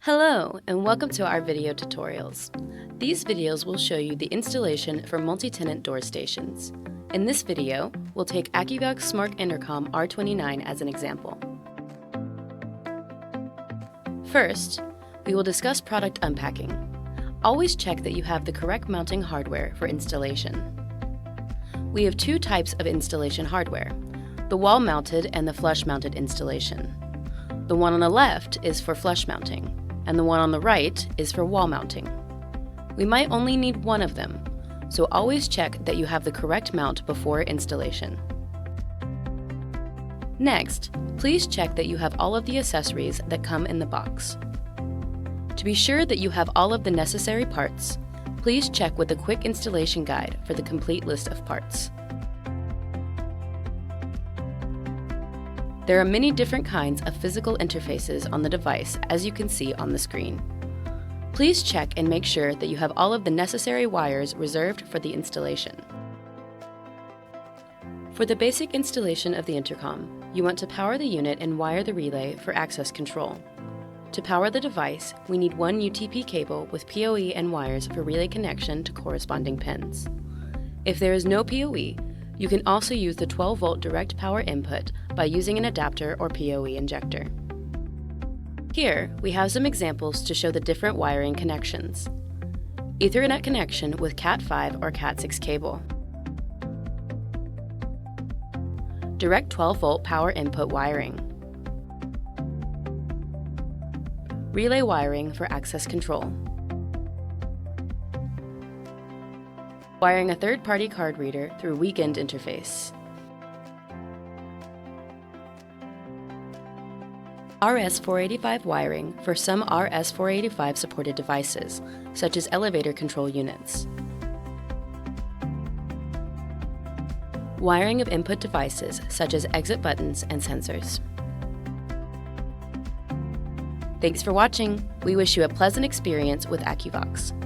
Hello, and welcome to our video tutorials. These videos will show you the installation for multi-tenant door stations. In this video, we'll take Akuvox Smart Intercom R29 as an example. First, we will discuss product unpacking. Always check that you have the correct mounting hardware for installation. We have two types of installation hardware, the wall-mounted and the flush-mounted installation. The one on the left is for flush mounting, and the one on the right is for wall mounting. We might only need one of them, so always check that you have the correct mount before installation. Next, please check that you have all of the accessories that come in the box. To be sure that you have all of the necessary parts, please check with the quick installation guide for the complete list of parts. There are many different kinds of physical interfaces on the device, as you can see on the screen. Please check and make sure that you have all of the necessary wires reserved for the installation. For the basic installation of the intercom, you want to power the unit and wire the relay for access control. To power the device, we need one UTP cable with PoE and wires for relay connection to corresponding pins. If there is no PoE, you can also use the 12-volt direct power input by using an adapter or PoE injector. Here, we have some examples to show the different wiring connections. Ethernet connection with Cat5 or Cat6 cable. Direct 12-volt power input wiring. Relay wiring for access control. Wiring a third-party card reader through weekend interface. RS-485 wiring for some RS-485 supported devices, such as elevator control units. Wiring of input devices, such as exit buttons and sensors. Thanks for watching. We wish you a pleasant experience with Akuvox.